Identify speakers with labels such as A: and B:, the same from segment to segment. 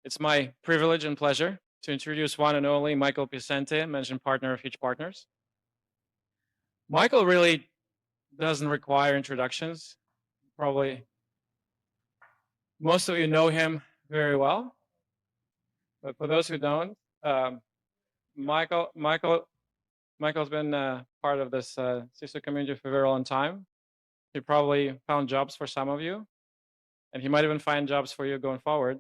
A: It's my privilege and pleasure to introduce one and only Michael Piacente, managing partner of Hitch Partners. Michael really doesn't require introductions. Probably most of you know him very well, but for those who don't, um, Michael's been part of this CISO community for a very long time. He probably found jobs for some of you, and he might even find jobs for you going forward.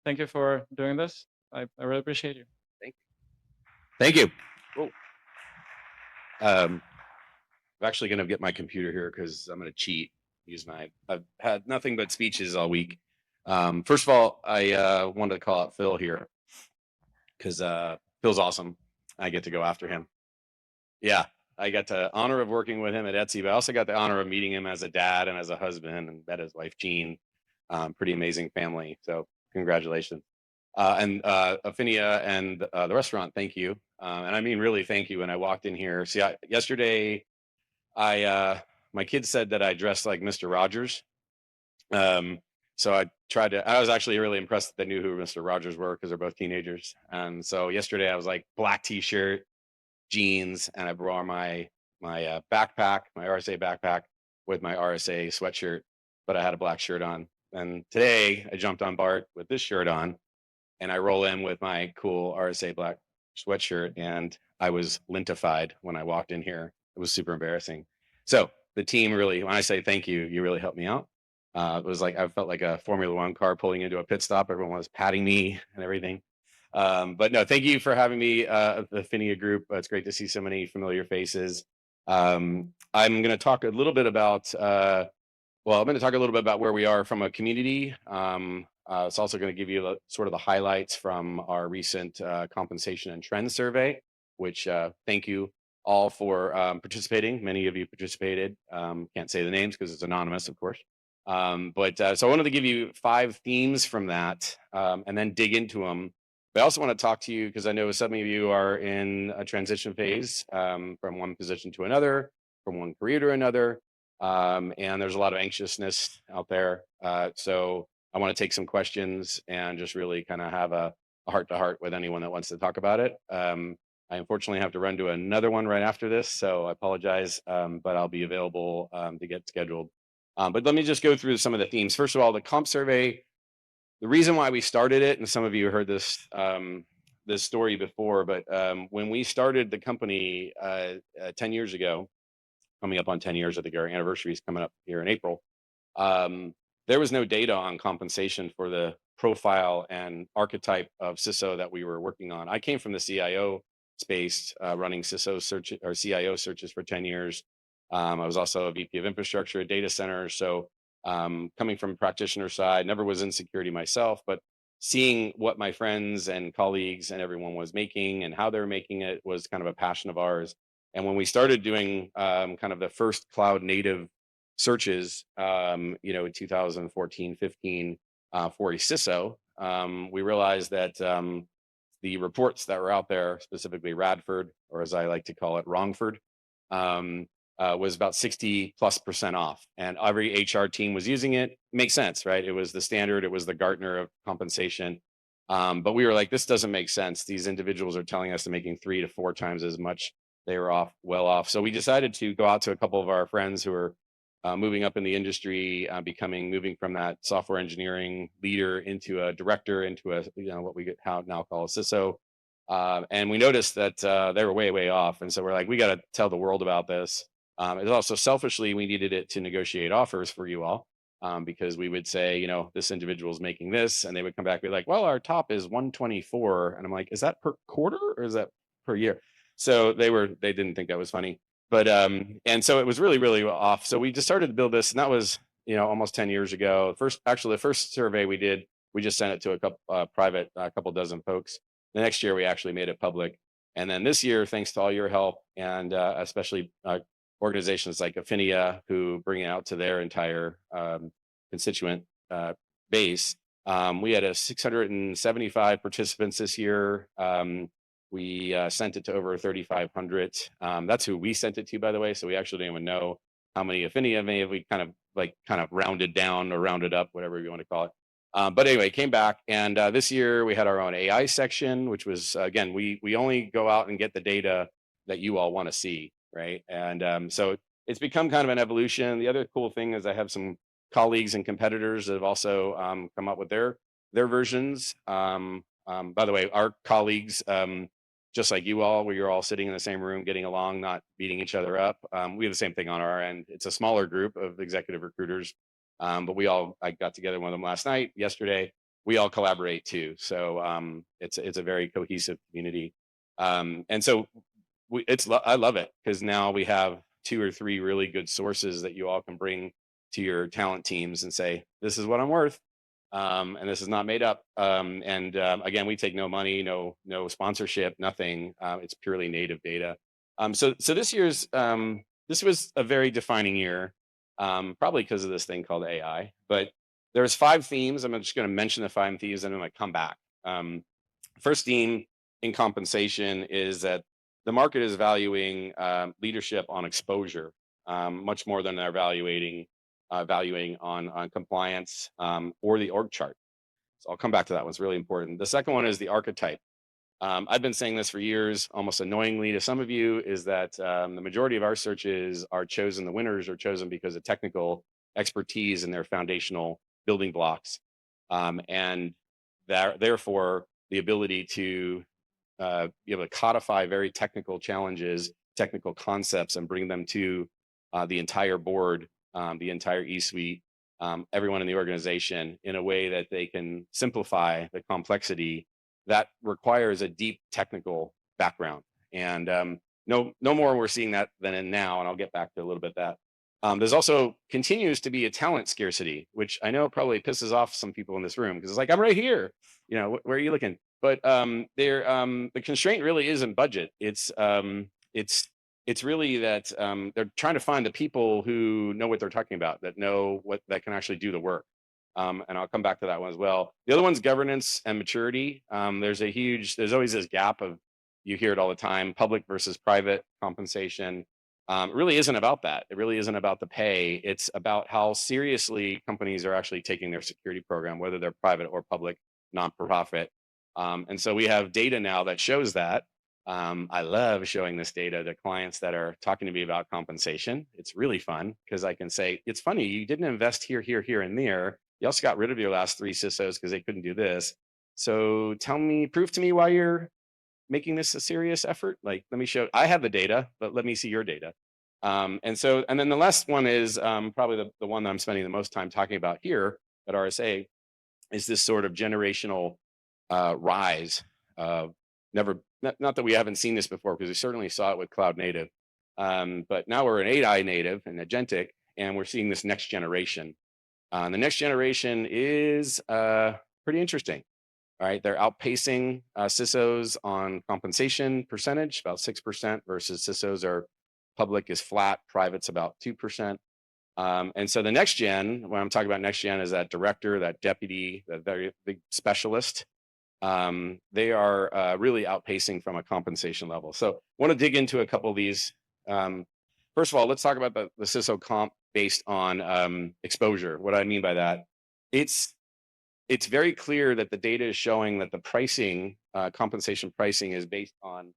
A: Thank you for doing this. I really appreciate you.
B: Thank you. Cool. I'm actually going to get my computer here because I'm going to cheat. I've had nothing but speeches all week. First of all, I wanted to call out Phil here because Phil's awesome. I get to go after him. Yeah, I got the honor of working with him at Etsy, but I also got the honor of meeting him as a dad and as a husband, and met his wife Jean. Pretty amazing family. So congratulations. And Affinia and the restaurant, thank you. And I mean, really, thank you. When I walked in here, see, yesterday, my kids said that I dressed like Mr. Rogers. So I was actually really impressed that they knew who Mr. Rogers were because they're both teenagers. And so yesterday I was like black t-shirt, jeans, and I wore my backpack, my RSA backpack with my RSA sweatshirt, but I had a black shirt on. And today I jumped on BART with this shirt on, and I roll in with my cool RSA black sweatshirt, and I was lintified when I walked in here. It was super embarrassing. So the team really, when I say thank you, you really helped me out. It was like I felt like a Formula One car pulling into a pit stop. Everyone was patting me and everything. But no, thank you for having me, the Affinia group. It's great to see so many familiar faces. I'm going to talk a little bit about, I'm going to talk a little bit about where we are from a community. It's also going to give you sort of the highlights from our recent compensation and trend survey, which thank you all for participating. Many of you participated. Can't say the names because it's anonymous, of course. So I wanted to give you 5 themes from that and then dig into them. But I also want to talk to you because I know some of you are in a transition phase from one position to another, from one career to another. And there's a lot of anxiousness out there. So I want to take some questions and just really kind of have a heart-to-heart with anyone that wants to talk about it. I unfortunately have to run to another one right after this, so I apologize, but I'll be available to get scheduled. But let me just go through some of the themes. First of all, the comp survey, the reason why we started it, and some of you heard this this story before, but when we started the company 10 years ago, coming up on 10 years, I think our anniversary is coming up here in April, there was no data on compensation for the profile and archetype of CISO that we were working on. I came from the CIO space, running CISO search or CIO searches for 10 years. I was also a VP of infrastructure at data centers. So coming from practitioner side, never was in security myself, but seeing what my friends and colleagues and everyone was making and how they were making it was kind of a passion of ours. And when we started doing kind of the first cloud native searches, in 2014, 15 for a CISO, we realized that the reports that were out there, specifically Radford, or as I like to call it, Wrongford, was about 60+% off, and every HR team was using it. Makes sense, right? It was the standard, it was the Gartner of compensation. But we were like, this doesn't make sense. These individuals are telling us they're making 3 to 4 times as much. They were well off. So we decided to go out to a couple of our friends who are moving up in the industry, moving from that software engineering leader into a director, into a what we now call a CISO. And we noticed that they were way off. And so we're like, we got to tell the world about this. It was also selfishly, we needed it to negotiate offers for you all, because we would say, this individual is making this, and they would come back and be like, well, our top is 124. And I'm like, is that per quarter or is that per year? So they didn't think that was funny. But and so it was really off. So we just started to build this, and that was almost 10 years ago. The first survey we did, we just sent it to a couple dozen folks. The next year we actually made it public, and then this year, thanks to all your help, and especially organizations like Affinia, who bring it out to their entire constituent base, we had 675 participants this year. We sent it to over 3,500. That's who we sent it to, by the way. So we actually don't even know how many Affinia we kind of rounded down or rounded up, whatever you want to call it. But anyway, came back, and this year we had our own AI section, which was again, we only go out and get the data that you all want to see, right? And so it's become kind of an evolution. The other cool thing is I have some colleagues and competitors that have also come up with their versions. By the way, our colleagues, just like you all, where you're all sitting in the same room, getting along, not beating each other up. We have the same thing on our end. It's a smaller group of executive recruiters, but I got together with one of them last night, yesterday. We all collaborate too, so it's a very cohesive community, and so I love it because now we have 2 or 3 really good sources that you all can bring to your talent teams and say, this is what I'm worth. And this is not made up. Again, we take no money, no sponsorship, nothing. It's purely native data. So this was a very defining year, probably because of this thing called AI. But there's 5 themes. I'm just going to mention the 5 themes, and then I come back. First theme in compensation is that the market is valuing leadership on exposure much more than they're valuing on compliance or the org chart. So I'll come back to that one. It's really important. The second one is the archetype. I've been saying this for years, almost annoyingly to some of you, is that the majority of our searches are chosen, the winners are chosen because of technical expertise in their foundational building blocks. And therefore, the ability to be able to codify very technical challenges, technical concepts, and bring them to the entire board, the entire E-suite, everyone in the organization in a way that they can simplify the complexity that requires a deep technical background. And no more we're seeing that than in now, and I'll get back to a little bit of that. There's also continues to be a talent scarcity, which I know probably pisses off some people in this room because it's like, I'm right here. Where are you looking? But the constraint really isn't budget. It's really that they're trying to find the people who know what they're talking about, that can actually do the work. And I'll come back to that one as well. The other one's governance and maturity. There's always this gap of, you hear it all the time, public versus private compensation. It really isn't about that. It really isn't about the pay. It's about how seriously companies are actually taking their security program, whether they're private or public, non-profit. And so we have data now that shows that. I love showing this data to clients that are talking to me about compensation. It's really fun because I can say, it's funny, you didn't invest here, here, here, and there. You also got rid of your last 3 CISOs because they couldn't do this. So prove to me why you're making this a serious effort. Like, let me show, I have the data, but let me see your data. And then the last one is probably the one that I'm spending the most time talking about here at RSA is this sort of generational rise of not that we haven't seen this before, because we certainly saw it with cloud native. But now we're an AI native and agentic, and we're seeing this next generation. The next generation is pretty interesting. All right, they're outpacing CISOs on compensation percentage, about 6%, versus CISOs public is flat, private's about 2%. And so the next gen, when I'm talking about next gen, is that director, that deputy, that very big specialist. They are really outpacing from a compensation level. So I want to dig into a couple of these. First of all, let's talk about the CISO comp based on exposure. What I mean by that, it's very clear that the data is showing that the pricing, compensation pricing, is based on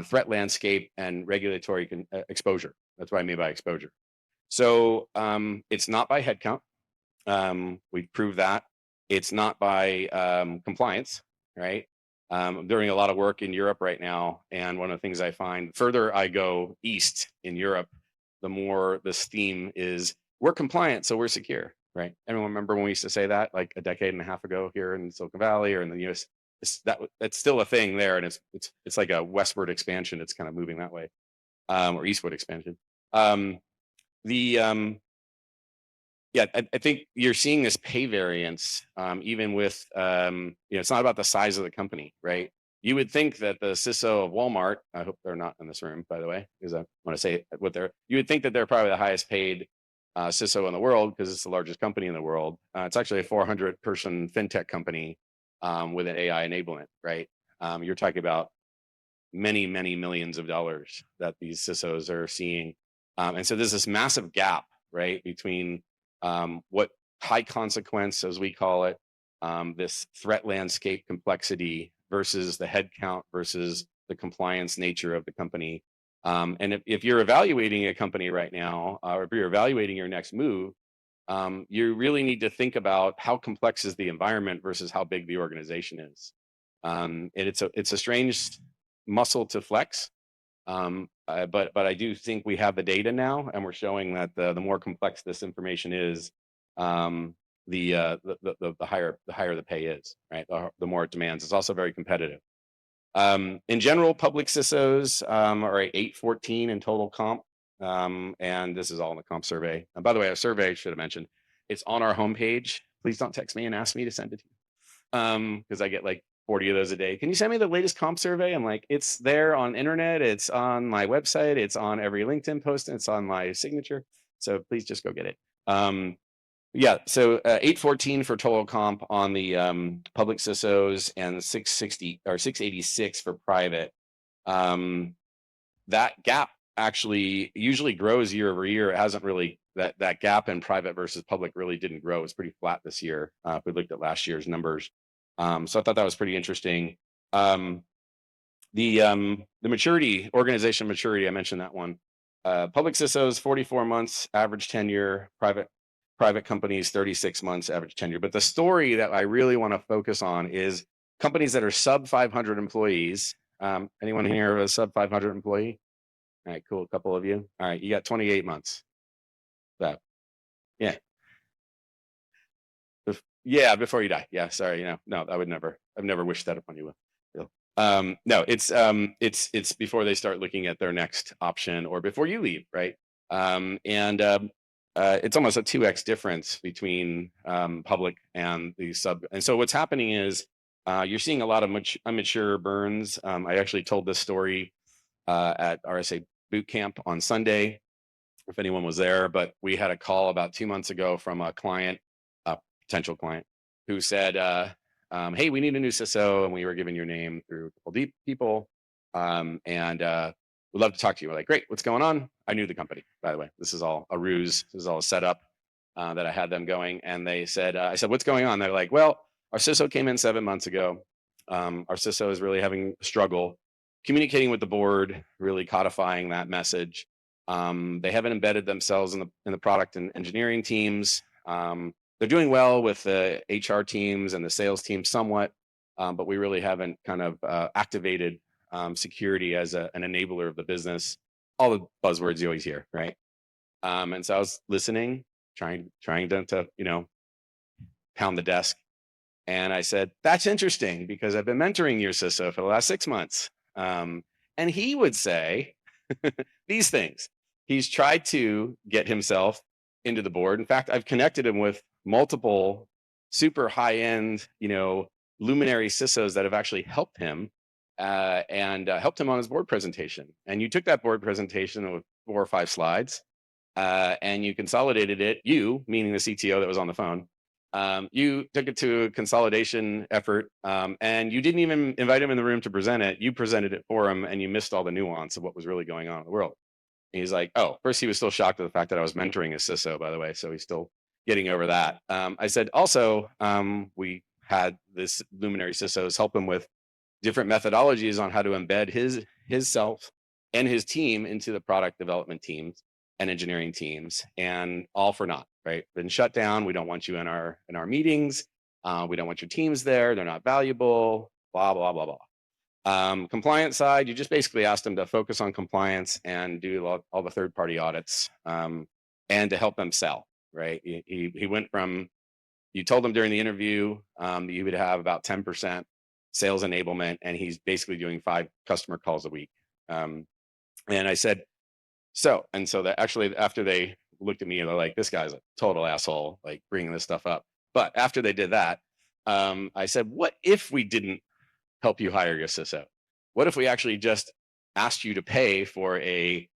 B: threat landscape and regulatory exposure. That's what I mean by exposure. So it's not by headcount. We've proved that. It's not by compliance, right? I'm doing a lot of work in Europe right now, and one of the things I find, the further I go east in Europe, the more this theme is, we're compliant, so we're secure, right? Everyone remember when we used to say that like a decade and a half ago here in Silicon Valley or in the US? That's still a thing there, and it's like a westward expansion. It's kind of moving that way, or eastward expansion. Yeah, I think you're seeing this pay variance, even with, it's not about the size of the company, right? You would think that the CISO of Walmart, I hope they're not in this room, by the way, because I want to say you would think that they're probably the highest paid CISO in the world because it's the largest company in the world. It's actually a 400-person fintech company with an AI enablement, right? You're talking about many, many millions of dollars that these CISOs are seeing. And so there's this massive gap, right, between what high consequence, as we call it, this threat landscape complexity versus the headcount versus the compliance nature of the company. And if you're evaluating a company right now, or if you're evaluating your next move, you really need to think about how complex is the environment versus how big the organization is. And it's a strange muscle to flex. But I do think we have the data now, and we're showing that the more complex this information is, the higher the pay is, right? The more it demands. It's also very competitive. In general, public CISOs are at 814 in total comp. And this is all in the comp survey. And by the way, a survey I should have mentioned, it's on our homepage. Please don't text me and ask me to send it to you. Because I get like 40 of those a day. Can you send me the latest comp survey? I'm like, it's there on internet, it's on my website, it's on every LinkedIn post, and it's on my signature. So please just go get it. Yeah, so 814 for total comp on the public CISOs and 660 or 686 for private. That gap actually usually grows year over year. It hasn't really, that gap in private versus public really didn't grow. It's pretty flat this year if we looked at last year's numbers. So I thought that was pretty interesting. The maturity, organization maturity, I mentioned that one. Public CISOs 44 months average tenure, private companies 36 months average tenure. But the story that I really want to focus on is companies that are sub 500 employees. Anyone here a sub 500 employee? All right, cool. A couple of you. All right, you got 28 months. So, yeah. Yeah, before you die. Yeah, sorry. No, I've never wished that upon you. No, it's before they start looking at their next option or before you leave, right? It's almost a 2x difference between public and the sub. And so what's happening is you're seeing a lot of immature burns. I actually told this story at RSA boot camp on Sunday, if anyone was there, but we had a call about 2 months ago from a client, a potential client, who said, hey, we need a new CISO, and we were given your name through a couple deep people, and we'd love to talk to you. We're like, great, what's going on? I knew the company, by the way. This is all a ruse. This is all a setup that I had them going. And they said, I said, what's going on? They're like, well, our CISO came in 7 months ago. Our CISO is really having a struggle communicating with the board, really codifying that message. They haven't embedded themselves in the product and engineering teams. They're doing well with the HR teams and the sales teams somewhat, but we really haven't kind of activated security as an enabler of the business. All the buzzwords you always hear, right? And so I was listening, trying to pound the desk. And I said, that's interesting because I've been mentoring your CISO for the last 6 months. And he would say these things. He's tried to get himself into the board. In fact, I've connected him with multiple super high-end, luminary CISOs that have actually helped him and helped him on his board presentation. And you took that board presentation with 4 or 5 slides and you consolidated it, you, meaning the CTO that was on the phone, you took it to a consolidation effort and you didn't even invite him in the room to present it. You presented it for him and you missed all the nuance of what was really going on in the world. And he's like, oh, first he was still shocked at the fact that I was mentoring his CISO, by the way. So he's still getting over that. I said, also, we had this luminary CISOs help him with different methodologies on how to embed his self and his team into the product development teams and engineering teams, and all for naught, right? Been shut down. We don't want you in our meetings. We don't want your teams there. They're not valuable, blah, blah, blah, blah. Compliance side, you just basically asked them to focus on compliance and do all the third-party audits and to help them sell, right? He went from, you told him during the interview that you would have about 10% sales enablement, and he's basically doing 5 customer calls a week. And I said, so that actually after they looked at me and they're like, this guy's a total asshole, like bringing this stuff up. But after they did that, I said, what if we didn't help you hire your CISO? What if we actually just asked you to pay for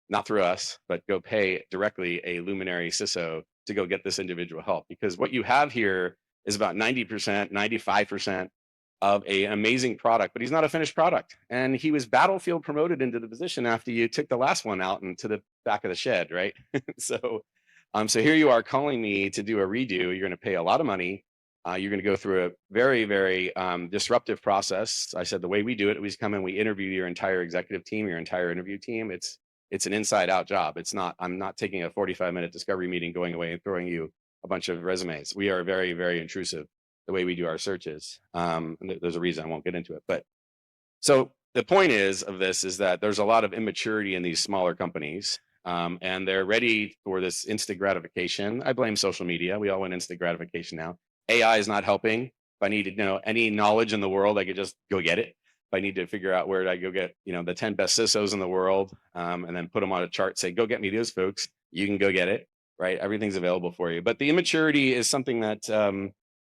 B: not through us, but go pay directly a luminary CISO to go get this individual help? Because what you have here is about 90%, 95% of an amazing product, but he's not a finished product. And he was battlefield promoted into the position after you took the last one out into the back of the shed, right? So here you are calling me to do a redo. You're going to pay a lot of money. You're going to go through a very, very disruptive process. I said the way we do it, we come in, we interview your entire executive team, your entire interview team. It's an inside out job. It's not, I'm not taking a 45-minute discovery meeting, going away and throwing you a bunch of resumes. We are very, very intrusive the way we do our searches. And there's a reason, I won't get into it. But so the point of this is that there's a lot of immaturity in these smaller companies. And they're ready for this instant gratification. I blame social media. We all want instant gratification now. AI is not helping. If I need to know any knowledge in the world, I could just go get it. If I need to figure out where I go get, the 10 best CISOs in the world, and then put them on a chart, say, go get me those folks, you can go get it, right? Everything's available for you. But the immaturity is something that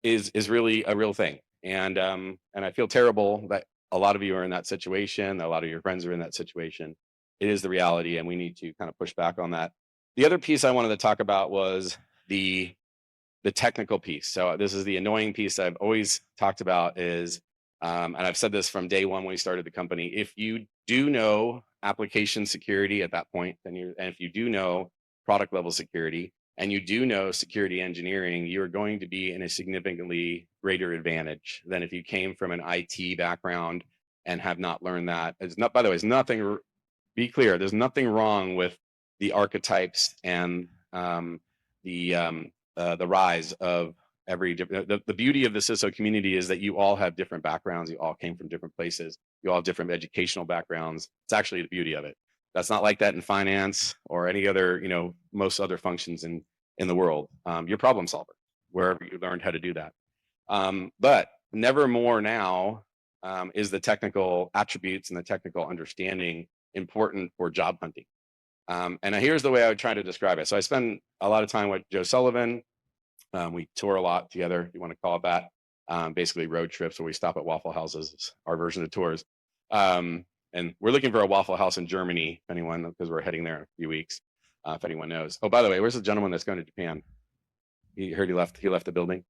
B: is really a real thing. And I feel terrible that a lot of you are in that situation. A lot of your friends are in that situation. It is the reality, and we need to kind of push back on that. The other piece I wanted to talk about was the technical piece. So this is the annoying piece I've always talked about is, and I've said this from day one when we started the company, if you do know application security at that point, and if you do know product level security, and you do know security engineering, you're going to be in a significantly greater advantage than if you came from an IT background and have not learned that. It's not, by the way, it's nothing, be clear, there's nothing wrong with the archetypes and the rise of every different, the beauty of the CISO community is that you all have different backgrounds. You all came from different places. You all have different educational backgrounds. It's actually the beauty of it. That's not like that in finance or any other, most other functions in the world. You're problem solver wherever you learned how to do that. But never more now is the technical attributes and the technical understanding important for job hunting. And here's the way I would try to describe it. So I spend a lot of time with Joe Sullivan. We tour a lot together, if you want to call it that. Basically road trips where we stop at Waffle Houses, our version of tours. And we're looking for a Waffle House in Germany, if anyone, because we're heading there in a few weeks, if anyone knows. Oh, by the way, where's the gentleman that's going to Japan? He heard he left the building.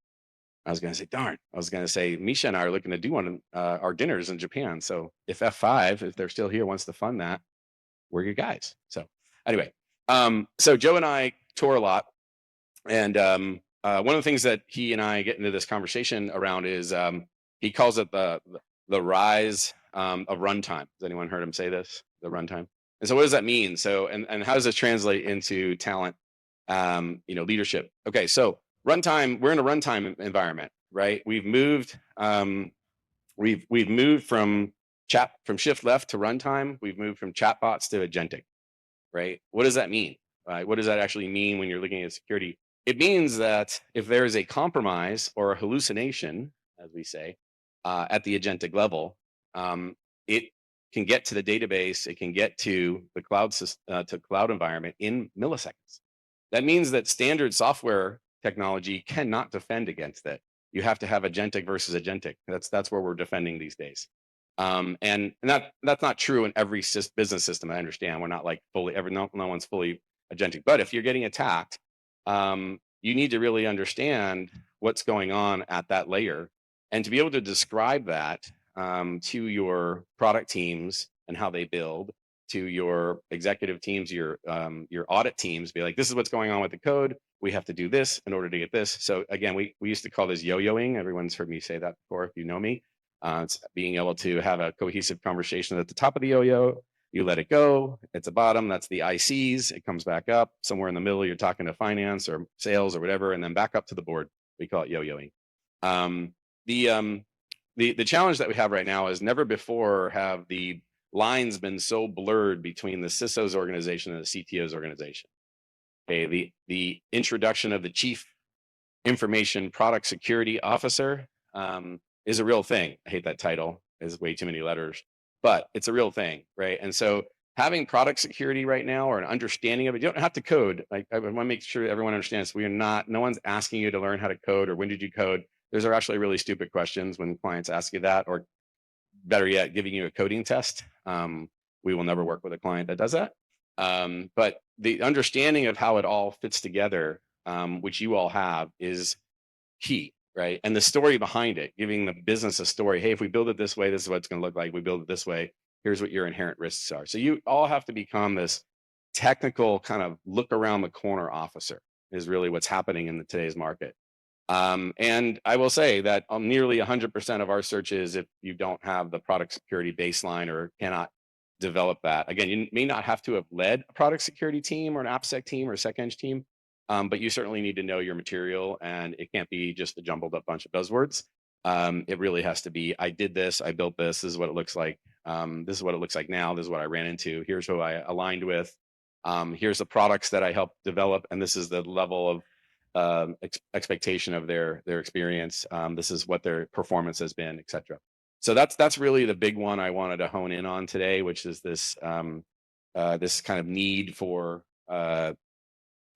B: I was going to say, darn. I was going to say, Misha and I are looking to do one our dinners in Japan. So if F5, if they're still here, wants to fund that, we're your guys. So anyway, so Joe and I tour a lot. And one of the things that he and I get into this conversation around is he calls it the rise of runtime. Has anyone heard him say this? The runtime. And so what does that mean? So, and how does this translate into talent, leadership? Okay, so runtime, we're in a runtime environment, right? We've moved, we've moved from shift left to runtime. We've moved from chatbots to agentic, right? What does that mean? What does that actually mean when you're looking at security? It means that if there is a compromise or a hallucination, as we say, at the agentic level, it can get to the database, it can get to the cloud environment in milliseconds. That means that standard software technology cannot defend against it. You have to have agentic versus agentic. That's where we're defending these days. And that's not true in every business system. I understand we're not like fully, no one's fully agentic. But if you're getting attacked, you need to really understand what's going on at that layer, and to be able to describe that to your product teams and how they build, to your executive teams, your audit teams, be like, this is what's going on with the code. We have to do this in order to get this. So again, we used to call this yo-yoing. Everyone's heard me say that before, if you know me. It's being able to have a cohesive conversation at the top of the yo-yo. You let it go. At the bottom, that's the ICs. It comes back up. Somewhere in the middle, you're talking to finance or sales or whatever, and then back up to the board. We call it yo-yoing. The challenge that we have right now is never before have the lines been so blurred between the CISO's organization and the CTO's organization. Okay, the introduction of the Chief Information Product Security Officer is a real thing. I hate that title. It's way too many letters, but it's a real thing, right? And so having product security right now, or an understanding of it, you don't have to code. Like, I want to make sure everyone understands no one's asking you to learn how to code or when did you code. Those are actually really stupid questions when clients ask you that, or better yet, giving you a coding test. We will never work with a client that does that. But the understanding of how it all fits together, which you all have, is key, right? And the story behind it, giving the business a story. Hey, if we build it this way, this is what it's going to look like. We build it this way. Here's what your inherent risks are. So you all have to become this technical kind of look around the corner officer, is really what's happening in today's market. And I will say that on nearly 100% of our searches, if you don't have the product security baseline or cannot develop that, again, you may not have to have led a product security team or an AppSec team or a SecEng team, but you certainly need to know your material, and it can't be just a jumbled up bunch of buzzwords. It really has to be, I did this, I built this, this is what it looks like. This is what it looks like now. This is what I ran into. Here's who I aligned with. Here's the products that I helped develop, and this is the level of expectation of their experience. This is what their performance has been, et cetera. So that's really the big one I wanted to hone in on today, which is this this kind of need for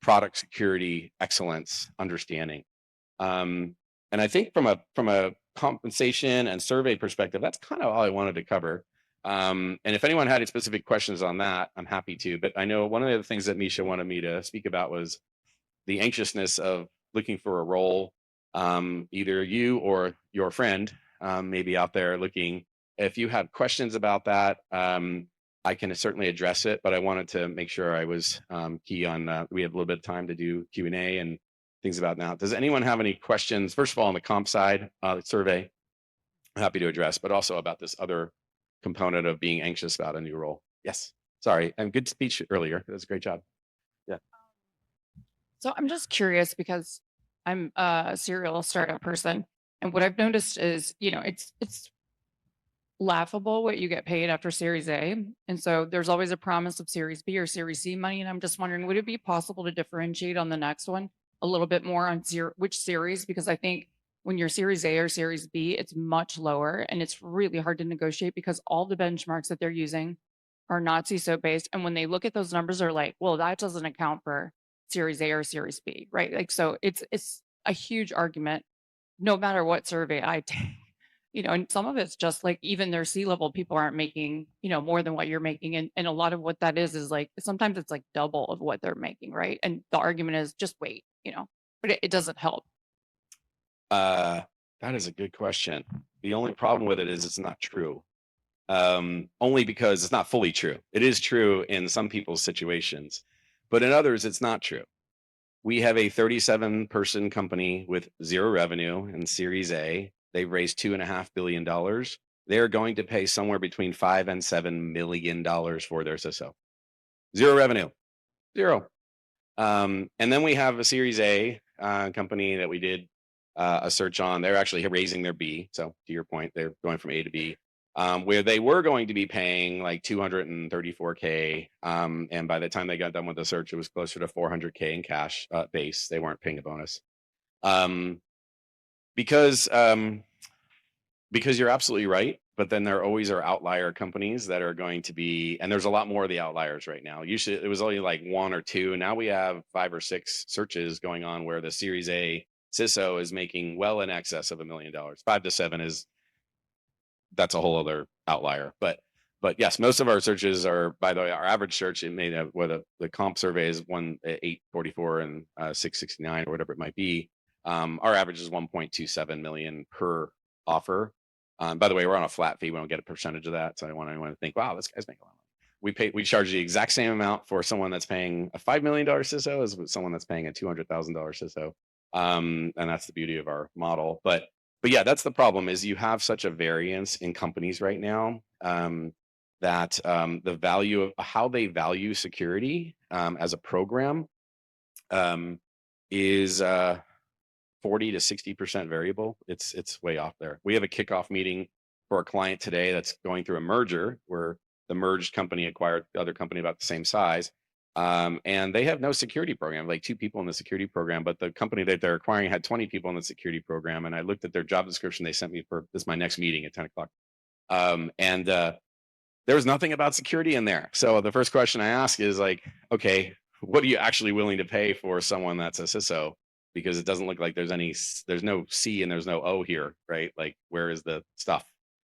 B: product security excellence understanding. And I think from a compensation and survey perspective, that's kind of all I wanted to cover. And if anyone had any specific questions on that, I'm happy to. But I know one of the other things that Misha wanted me to speak about was the anxiousness of looking for a role. Either you or your friend maybe out there looking. If you have questions about that, I can certainly address it, but I wanted to make sure I was key on, we have a little bit of time to do Q&A and things about now. Does anyone have any questions? First of all, on the comp side, survey, I'm happy to address, but also about this other component of being anxious about a new role. Yes, sorry, and good speech earlier. That was a great job. Yeah.
C: So I'm just curious because I'm a serial startup person, and what I've noticed is, it's laughable what you get paid after Series A, and so there's always a promise of Series B or Series C money, and I'm just wondering, would it be possible to differentiate on the next one a little bit more on which series? Because I think when you're Series A or Series B, it's much lower, and it's really hard to negotiate because all the benchmarks that they're using are not CISO based, and when they look at those numbers, they're like, well, that doesn't account for Series A or Series B, right? Like, so it's a huge argument, no matter what survey I take, and some of it's just like even their C-level people aren't making, more than what you're making. And a lot of what that is like sometimes it's like double of what they're making, right? And the argument is just wait, but it doesn't help.
B: That is a good question. The only problem with it is it's not true. Only because it's not fully true. It is true in some people's situations, but in others, it's not true. We have a 37-person company with zero revenue in Series A. They've raised $2.5 billion. They're going to pay somewhere between $5 and $7 million for their CISO. Zero revenue, zero. And then we have a Series A company that we did a search on. They're actually raising their B. So to your point, they're going from A to B. Where they were going to be paying like $234K. And by the time they got done with the search, it was closer to $400K in cash base. They weren't paying a bonus. Because you're absolutely right. But then there always are outlier companies that are going to be, and there's a lot more of the outliers right now. Usually it was only like one or two. And now we have 5 or 6 searches going on where the Series A CISO is making well in excess of $1 million. 5 to 7 is, that's a whole other outlier. But yes, most of our searches are, by the way, our average search, it may have, where the comp survey is 844 and 669 or whatever it might be. Our average is 1.27 million per offer. By the way, we're on a flat fee. We don't get a percentage of that. So I don't want anyone to think, wow, this guy's making a lot of money. We charge the exact same amount for someone that's paying a $5 million CISO as with someone that's paying a $200,000 CISO. And that's the beauty of our model. But yeah, that's the problem, is you have such a variance in companies right now that the value of how they value security as a program is 40 to 60% variable. It's way off there. We have a kickoff meeting for a client today that's going through a merger where the merged company acquired the other company about the same size. And they have no security program, like 2 people in the security program, but the company that they're acquiring had 20 people in the security program. And I looked at their job description they sent me for this, my next meeting at 10 o'clock. And there was nothing about security in there. So the first question I ask is like, okay, what are you actually willing to pay for someone that's a CISO? Because it doesn't look like there's no C and there's no O here, right? Like, where is the stuff?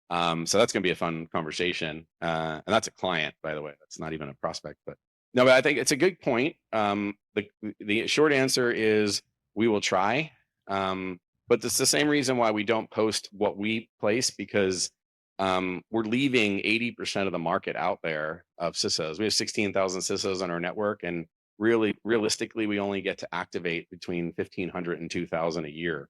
B: So that's going to be a fun conversation. And that's a client, by the way. That's not even a prospect, but no, but I think it's a good point. The short answer is we will try. But it's the same reason why we don't post what we place, because we're leaving 80% of the market out there of CISOs. We have 16,000 CISOs on our network, and realistically, we only get to activate between 1,500 and 2,000 a year,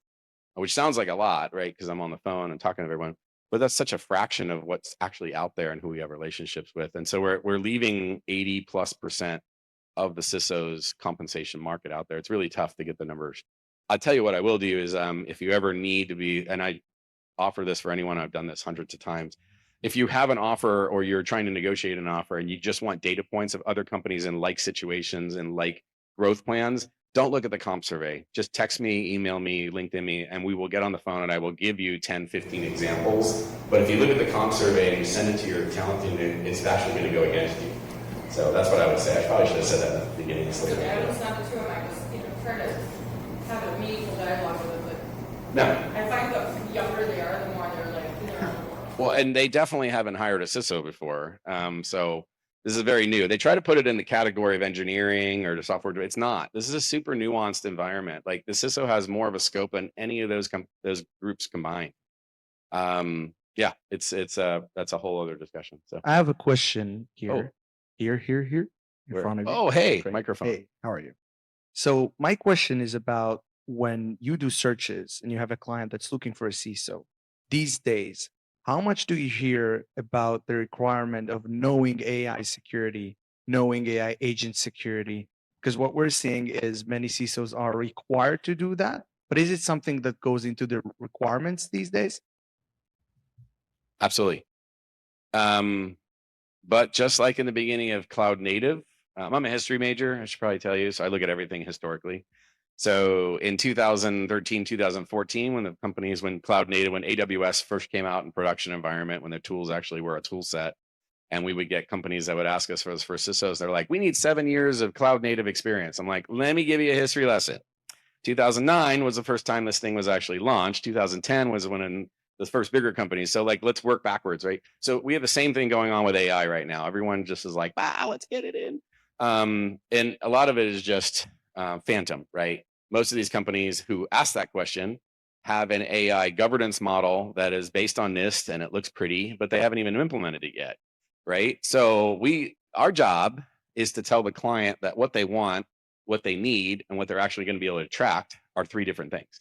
B: which sounds like a lot, right? Because I'm on the phone and talking to everyone, but that's such a fraction of what's actually out there and who we have relationships with. And so we're leaving 80+% of the CISO's compensation market out there. It's really tough to get the numbers. I'll tell you what I will do is if you ever need to be, and I offer this for anyone, I've done this hundreds of times. If you have an offer or you're trying to negotiate an offer and you just want data points of other companies in like situations and like growth plans, don't look at the comp survey. Just text me, email me, LinkedIn me, and we will get on the phone and I will give you 10, 15 examples. But if you look at the comp survey and you send it to your talent team, it's actually going to go against you. So that's what I would say. I probably should have said that at the beginning.
D: So I was not the two of them. I was, trying to have a meaningful dialogue with them, but
B: No.
D: I find the younger they are, the more they're like,
B: Well, and they definitely haven't hired a CISO before. So this is very new. They try to put it in the category of engineering or the software. It's not. This is a super nuanced environment. Like the CISO has more of a scope than any of those groups combined. Yeah, that's a whole other discussion. So
E: I have a question here.
B: Oh.
E: Here, in
B: Where?
E: front of you.
B: Oh, hey,
E: Great.
B: microphone.
E: Hey, how are you? So my question is about when you do searches and you have a client that's looking for a CISO these days, how much do you hear about the requirement of knowing AI security, knowing AI agent security? Because what we're seeing is many CISOs are required to do that, but is it something that goes into the requirements these days?
B: Absolutely. But just like in the beginning of cloud native, I'm a history major, I should probably tell you. So I look at everything historically. So in 2013, 2014, when cloud native, when AWS first came out in production environment, when their tools actually were a tool set, and we would get companies that would ask us for those first CISOs, they're like, we need 7 years of cloud native experience. I'm like, let me give you a history lesson. 2009 was the first time this thing was actually launched. 2010 was when the first bigger companies. So like, let's work backwards, right? So we have the same thing going on with AI right now. Everyone just is like, let's get it in. And a lot of it is just phantom, right? Most of these companies who ask that question have an AI governance model that is based on NIST and it looks pretty, but they haven't even implemented it yet, right? So our job is to tell the client that what they want, what they need, and what they're actually going to be able to attract are 3 different things.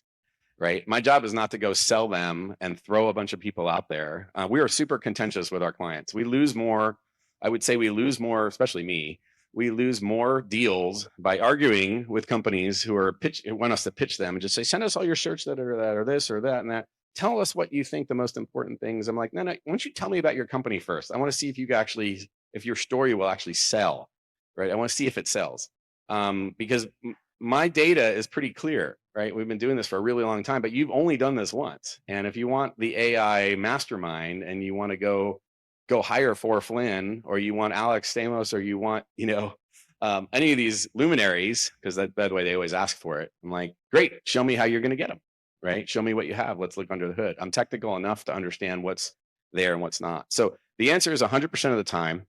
B: Right. My job is not to go sell them and throw a bunch of people out there. We are super contentious with our clients. We lose more. I would say we lose more, especially me. We lose more deals by arguing with companies who want us to pitch them and just say, send us all your search that or this or that and that. Tell us what you think the most important things. I'm like, no, why don't you tell me about your company first? I want to see if your story will actually sell. Right. I want to see if it sells. Because my data is pretty clear, right? We've been doing this for a really long time, but you've only done this once. And if you want the AI mastermind and you want to go hire for Flynn, or you want Alex Stamos, or you want, any of these luminaries, because by the way, they always ask for it. I'm like, great, show me how you're going to get them, right? Show me what you have. Let's look under the hood. I'm technical enough to understand what's there and what's not. So the answer is 100% of the time.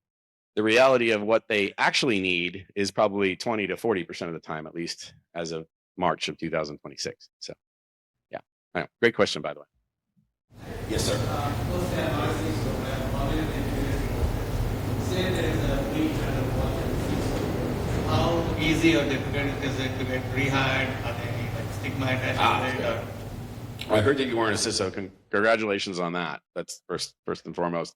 B: The reality of what they actually need is probably 20 to 40% of the time, at least as of March of 2026. So, yeah, I know. Great question, by the way. Yes, sir.
F: How easy or difficult is it to get rehired? Are there any stigma attached to it?
B: I heard that you weren't a CISO. Congratulations on that. That's first and foremost.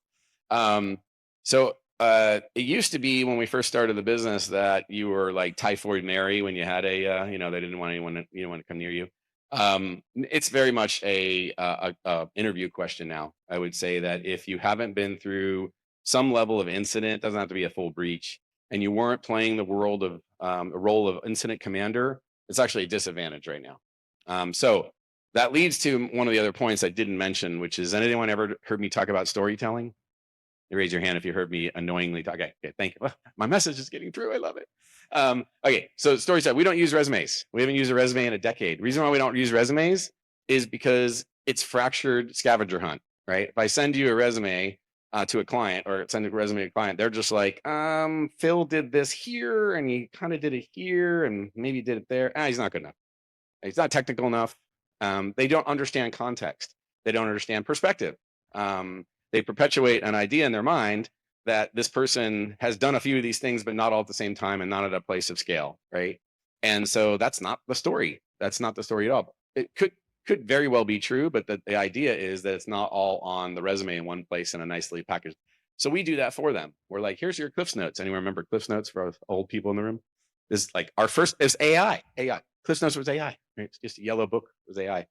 B: It used to be when we first started the business that you were like Typhoid Mary when you had they didn't want anyone to come near you. It's very much a interview question now. I would say that if you haven't been through some level of incident, doesn't have to be a full breach, and you weren't playing the role of incident commander, it's actually a disadvantage right now. So that leads to one of the other points I didn't mention, which is, anyone ever heard me talk about storytelling? Raise your hand if you heard me annoyingly talk. Okay, thank you. My message is getting through. I love it. Okay, so storytelling. We don't use resumes. We haven't used a resume in a decade. The reason why we don't use resumes is because it's fractured scavenger hunt, right? If I send you a resume to a client, or send a resume to a client, they're just like, Phil did this here, and he kind of did it here, and maybe did it there. He's not good enough. He's not technical enough. They don't understand context. They don't understand perspective. They perpetuate an idea in their mind, that this person has done a few of these things, but not all at the same time and not at a place of scale, right? And so that's not the story. That's not the story at all. It could very well be true, but the idea is that it's not all on the resume in one place in a nicely packaged. So we do that for them. We're like, here's your Cliffs Notes. Anyone remember Cliffs Notes for old people in the room? This is like our first is AI. Cliffs Notes was AI. Right? It's just a yellow book was AI.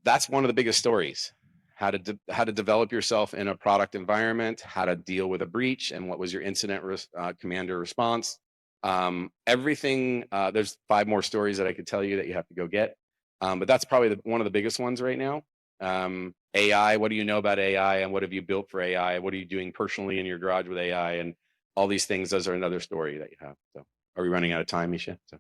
B: That's one of the biggest stories. How to develop yourself in a product environment, how to deal with a breach, and what was your incident commander response. Everything. There's 5 more stories that I could tell you that you have to go get, but that's probably one of the biggest ones right now. AI. What do you know about AI, and what have you built for AI? What are you doing personally in your garage with AI, and all these things? Those are another story that you have. So, are we running out of time, Misha? So,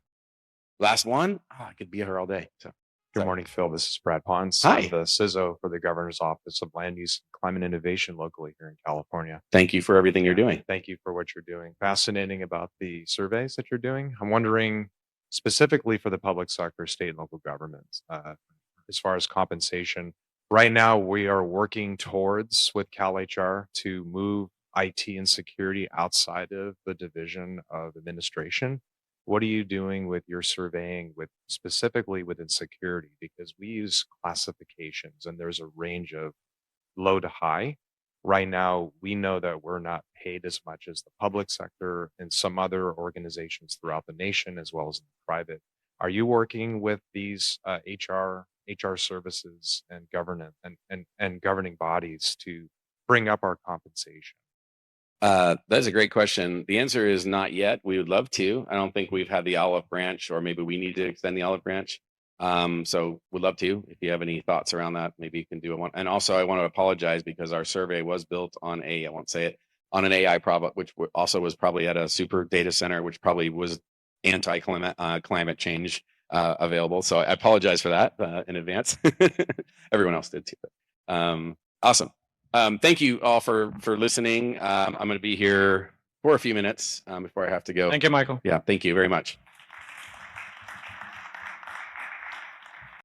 B: last one. I could be here all day. So.
G: Good morning, Phil. This is Brad Pons.
B: Hi.
G: I'm the CISO for the Governor's Office of Land Use and Climate Innovation locally here in California.
B: Thank you for everything you're doing.
G: Thank you for what you're doing. Fascinating about the surveys that you're doing. I'm wondering specifically for the public sector, state and local governments, as far as compensation. Right now, we are working towards with CalHR to move IT and security outside of the division of administration. What are you doing with your surveying with specifically within security? Because we use classifications and there's a range of low to high. Right now, we know that we're not paid as much as the public sector and some other organizations throughout the nation, as well as in the private. Are you working with these HR services and governance and governing bodies to bring up our compensation?
B: That's a great question. The answer is not yet. We would love to. I don't think we've had the olive branch, or maybe we need to extend the olive branch. So we'd love to. If you have any thoughts around that, maybe you can do one. And also, I want to apologize because our survey was built on I won't say it, on an AI product, which also was probably at a super data center, which probably was climate change available. So I apologize for that in advance. Everyone else did too. Awesome. Thank you all for listening. I'm going to be here for a few minutes before I have to go.
A: Thank you, Michael.
B: Yeah, thank you very much.